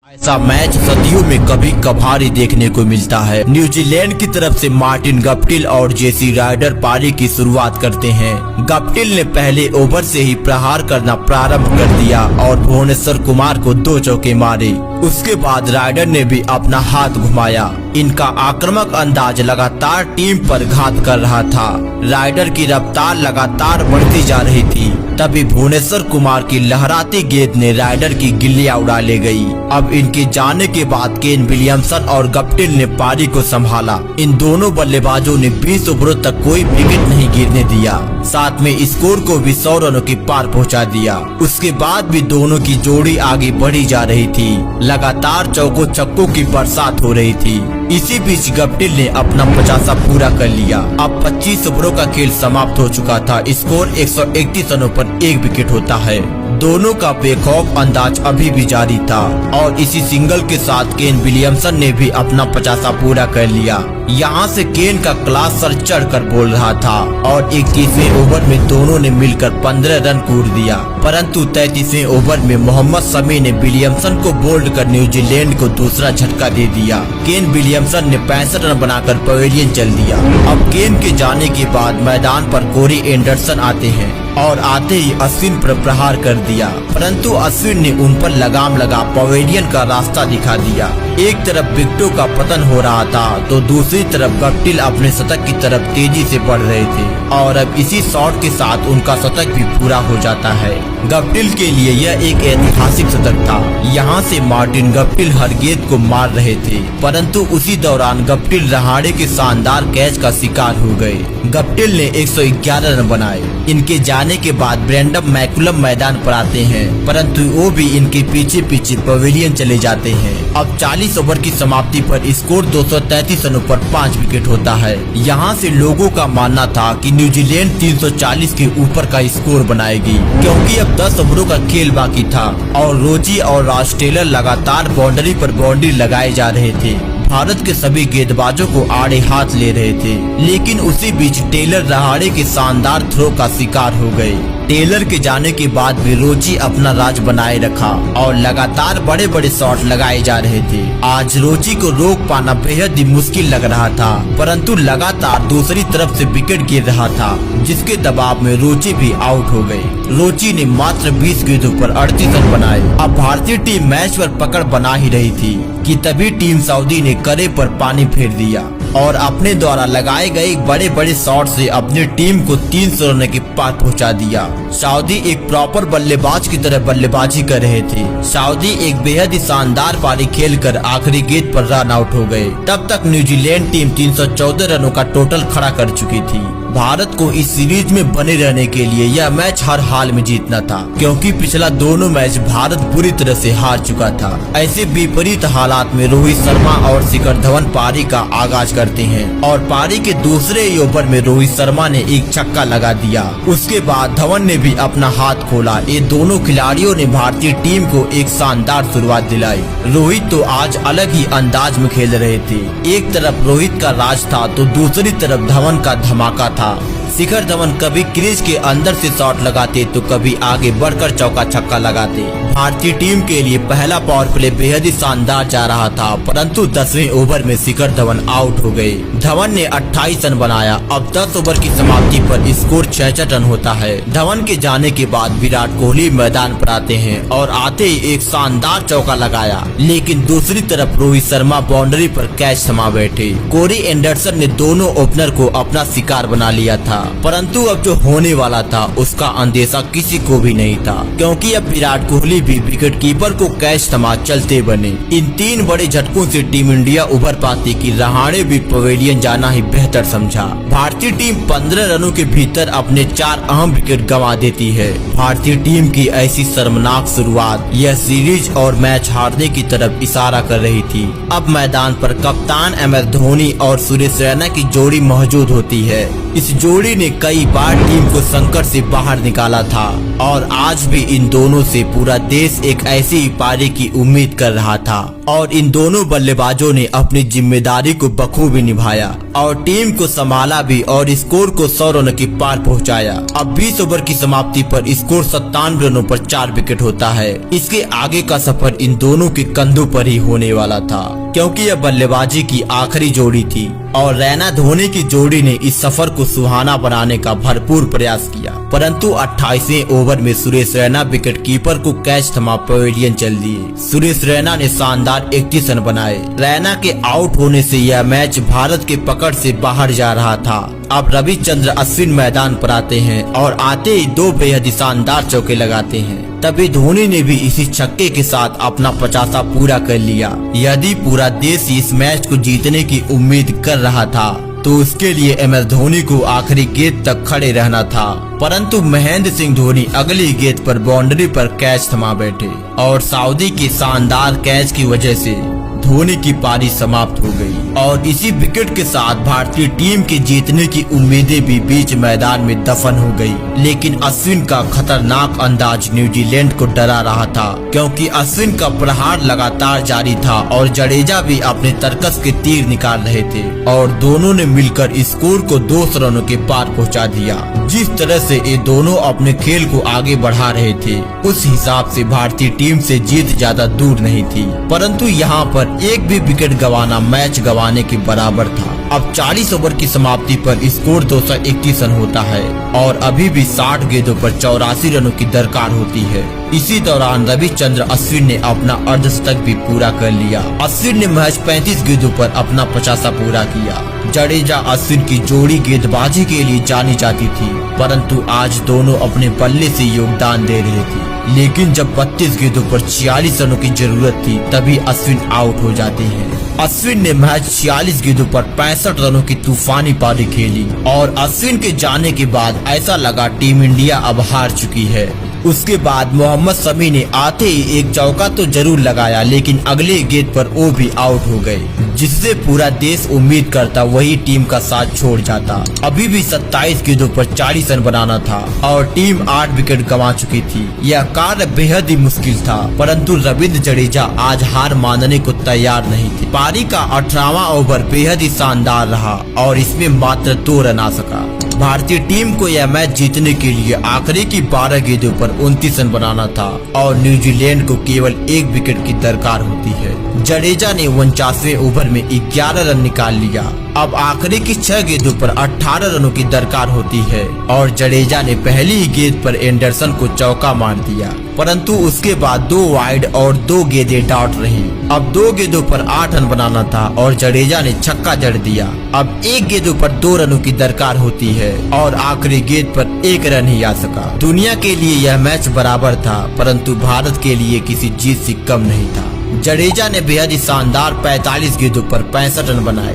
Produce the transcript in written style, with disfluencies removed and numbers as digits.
ऐसा मैच सदियों में कभी कभार ही देखने को मिलता है। न्यूजीलैंड की तरफ से मार्टिन गप्टिल और जेसी राइडर पारी की शुरुआत करते हैं। गप्टिल ने पहले ओवर से ही प्रहार करना प्रारंभ कर दिया और भुवनेश्वर कुमार को 2 चौके मारे। उसके बाद राइडर ने भी अपना हाथ घुमाया। इनका आक्रामक अंदाज लगातार टीम पर घात कर रहा था। राइडर की रफ्तार लगातार बढ़ती जा रही थी। तभी भुवनेश्वर कुमार की लहराती गेंद ने राइडर की गिल्लियां उड़ा ले गई। अब इनके जाने के बाद केन विलियमसन और गप्टिल ने पारी को संभाला। इन दोनों बल्लेबाजों ने 20 ओवरों तक कोई विकेट नहीं गिरने दिया, साथ में स्कोर को भी 100 रनों की पार पहुंचा दिया। उसके बाद भी दोनों की जोड़ी आगे बढ़ी जा रही थी। लगातार चौकों छक्कों की बरसात हो रही थी। इसी बीच गप्टिल ने अपना 50 पूरा कर लिया। अब 25 ओवरों का खेल समाप्त हो चुका था। स्कोर 131 रनों पर 1 विकेट होता है। दोनों का बेखौफ अंदाज अभी भी जारी था और इसी सिंगल के साथ केन विलियमसन ने भी अपना 50 पूरा कर लिया। यहाँ से केन का क्लास सर चढ़कर बोल रहा था और 21वें ओवर में दोनों ने मिलकर 15 रन कूद दिया। परंतु 33वें ओवर में मोहम्मद शमी ने विलियमसन को बोल्ड कर न्यूजीलैंड को दूसरा झटका दे दिया। केन विलियमसन ने 65 रन बनाकर पवेलियन चल दिया। अब केन के जाने के बाद मैदान पर कोरी एंडरसन आते हैं और आते ही अश्विन पर प्रहार कर दिया, परंतु अश्विन ने उन पर लगाम लगा पवेलियन का रास्ता दिखा दिया। एक तरफ विकेटों का पतन हो रहा था तो दूसरी तरफ गप्टिल अपने शतक की तरफ तेजी से बढ़ रहे थे और अब इसी शॉट के साथ उनका शतक भी पूरा हो जाता है। गप्टिल के लिए यह एक ऐतिहासिक शतक था। यहाँ से मार्टिन गप्टिल हर गेंद को मार रहे थे, परंतु उसी दौरान गप्टिल रहाड़े के शानदार कैच का शिकार हो गए। गप्टिल ने 111 रन बनाए। इनके जाने के बाद ब्रेंडन मैकुलम मैदान पर आते हैं, परंतु वो भी इनके पीछे पीछे पवेलियन चले जाते हैं। अब 40 ओवर की समाप्ति पर स्कोर 233 रनों पर 5 विकेट होता है। यहाँ से लोगों का मानना था कि न्यूजीलैंड 340 के ऊपर का स्कोर बनाएगी, क्योंकि अब 10 ओवरों का खेल बाकी था और रोची और राज टेलर लगातार बाउंड्री पर बाउंड्री लगाए जा रहे थे। भारत के सभी गेंदबाजों को आड़े हाथ ले रहे थे, लेकिन उसी बीच टेलर रहाड़े के शानदार थ्रो का शिकार हो गए। टेलर के जाने के बाद भी रोची अपना राज बनाए रखा और लगातार बड़े बड़े शॉट लगाए जा रहे थे। आज रोची को रोक पाना बेहद ही मुश्किल लग रहा था, परंतु लगातार दूसरी तरफ से विकेट गिर रहा था, जिसके दबाव में रोची भी आउट हो गए। रोची ने मात्र 20 गेंदों पर 38 रन बनाए। अब भारतीय टीम मैच पर पकड़ बना ही रही थी कि तभी टीम सऊदी ने करे पर पानी फेर दिया और अपने द्वारा लगाए गए बड़े बड़े शॉट से अपनी टीम को 300 रन के पार पहुंचा दिया। सऊदी एक प्रॉपर बल्लेबाज की तरह बल्लेबाजी कर रहे थे। सऊदी एक बेहद ही शानदार पारी खेलकर आखिरी गेंद पर रन आउट हो गए। तब तक न्यूजीलैंड टीम 314 रनों का टोटल खड़ा कर चुकी थी। भारत को इस सीरीज में बने रहने के लिए यह मैच हर हाल में जीतना था, क्योंकि पिछला दोनों मैच भारत बुरी तरह से हार चुका था। ऐसे विपरीत हालात में रोहित शर्मा और शिखर धवन पारी का आगाज करते हैं और पारी के दूसरे ही ओवर में रोहित शर्मा ने एक छक्का लगा दिया। उसके बाद धवन ने भी अपना हाथ खोला। ये दोनों खिलाड़ियों ने भारतीय टीम को एक शानदार शुरुआत दिलाई। रोहित तो आज अलग ही अंदाज में खेल रहे थे। एक तरफ रोहित का राज था तो दूसरी तरफ धवन का धमाका था। शिखर धवन कभी क्रीज के अंदर से शॉट लगाते तो कभी आगे बढ़कर चौका छक्का लगाते। भारतीय टीम के लिए पहला पावर प्ले बेहद ही शानदार जा रहा था, परंतु 10वें ओवर में शिखर धवन आउट हो गए। धवन ने 28 रन बनाया। अब 10 ओवर की समाप्ति पर स्कोर 66 रन होता है। धवन के जाने के बाद विराट कोहली मैदान पर आते हैं और आते ही एक शानदार चौका लगाया, लेकिन दूसरी तरफ रोहित शर्मा बाउंड्री पर कैच थमा बैठे। कोरी एंडरसन ने दोनों ओपनर को अपना शिकार बना लिया था, परंतु अब जो होने वाला था उसका अंदेशा किसी को भी नहीं था, क्योंकि अब विराट कोहली भी विकेट कीपर को कैच थमा चलते बने। इन 3 बड़े झटकों से टीम इंडिया उभर पाती कि रहाणे भी पवेलियन जाना ही बेहतर समझा। भारतीय टीम 15 रनों के भीतर अपने 4 अहम विकेट गंवा देती है। भारतीय टीम की ऐसी शर्मनाक शुरुआत यह सीरीज और मैच हारने की तरफ इशारा कर रही थी। अब मैदान पर कप्तान MS धोनी और सुरेश रैना की जोड़ी मौजूद होती है। इस जोड़ी ने कई बार टीम को संकट से बाहर निकाला था और आज भी इन दोनों से पूरा देश एक ऐसी ही पारी की उम्मीद कर रहा था और इन दोनों बल्लेबाजों ने अपनी जिम्मेदारी को बखूबी निभाया और टीम को संभाला भी और स्कोर को 100 रनों के पार पहुंचाया। अब 20 ओवर की समाप्ति पर स्कोर 97 रनों पर 4 विकेट होता है। इसके आगे का सफर इन दोनों के कंधों पर ही होने वाला था क्योंकि यह बल्लेबाजी की आखिरी जोड़ी थी और रैना धोनी की जोड़ी ने इस सफर को सुहाना बनाने का भरपूर प्रयास किया, परंतु 28वें ओवर में सुरेश रैना विकेट कीपर को कैच थमा पवेलियन चल दिए। सुरेश रैना ने शानदार 31 रन बनाए। रैना के आउट होने से यह मैच भारत के पकड़ से बाहर जा रहा था। अब रविचंद्र अश्विन मैदान पर आते हैं और आते ही 2 बेहद ही शानदार चौके लगाते हैं। तभी धोनी ने भी इसी छक्के के साथ अपना 50 पूरा कर लिया। यदि पूरा देश इस मैच को जीतने की उम्मीद कर रहा था तो उसके लिए MS धोनी को आखिरी गेंद तक खड़े रहना था, परंतु महेंद्र सिंह धोनी अगली गेंद पर बाउंड्री पर कैच थमा बैठे और सऊदी के शानदार कैच की वजह से धोनी की पारी समाप्त हो गई और इसी विकेट के साथ भारतीय टीम के जीतने की उम्मीदें भी बीच मैदान में दफन हो गई। लेकिन अश्विन का खतरनाक अंदाज न्यूजीलैंड को डरा रहा था क्योंकि अश्विन का प्रहार लगातार जारी था और जडेजा भी अपने तरकस के तीर निकाल रहे थे और दोनों ने मिलकर स्कोर को 200 रनों के पार पहुंचा दिया। जिस तरह से ये दोनों अपने खेल को आगे बढ़ा रहे थे उस हिसाब से भारतीय टीम से जीत ज्यादा दूर नहीं थी, परंतु यहाँ पर एक भी विकेट गंवाना मैच गंवाने के बराबर था। अब 40 ओवर की समाप्ति पर स्कोर 231 रन होता है और अभी भी 60 गेंदों पर 84 रनों की दरकार होती है। इसी दौरान रविचंद्र अश्विन ने अपना अर्धशतक भी पूरा कर लिया। अश्विन ने महज 35 गेंदों पर अपना 50 पूरा किया। जडेजा अश्विन की जोड़ी गेंदबाजी के लिए जानी जाती थी, परंतु आज दोनों अपने बल्ले से योगदान दे रहे थे। लेकिन जब 32 गेंदों पर 46 रनों की जरूरत थी तभी अश्विन आउट हो जाते हैं। अश्विन ने महज 46 गेंदों पर 65 रनों की तूफानी पारी खेली और अश्विन के जाने के बाद ऐसा लगा टीम इंडिया अब हार चुकी है। उसके बाद मोहम्मद शमी ने आते ही एक चौका तो जरूर लगाया, लेकिन अगले गेंद पर वो भी आउट हो गए, जिससे पूरा देश उम्मीद करता वही टीम का साथ छोड़ जाता। अभी भी 27 गेंदों पर 40 रन बनाना था और टीम 8 विकेट गंवा चुकी थी। यह कार्य बेहद ही मुश्किल था, परंतु रविंद्र जडेजा आज हार मानने को तैयार नहीं थे। पारी का 18वां ओवर बेहद ही शानदार रहा और इसमें मात्र 2 रन आ सका। भारतीय टीम को यह मैच जीतने के लिए आखिरी की 12 गेंदों पर 29 रन बनाना था और न्यूजीलैंड को केवल 1 विकेट की दरकार होती है। जडेजा ने 49वें ओवर में 11 रन निकाल लिया। अब आखिरी की 6 गेंदों पर 18 रनों की दरकार होती है और जडेजा ने पहली ही गेंद पर एंडरसन को चौका मार दिया, परंतु उसके बाद 2 वाइड और 2 गेंदें डॉट रही। अब 2 गेंदों पर 8 रन बनाना था और जडेजा ने छक्का जड़ दिया। अब 1 गेंदों पर 2 रनों की दरकार होती है और आखिरी गेंद पर 1 रन ही आ सका। दुनिया के लिए यह मैच बराबर था, परंतु भारत के लिए किसी जीत से कम नहीं था। जडेजा ने बेहद ही शानदार 45 गेंदों पर 65 रन बनाए।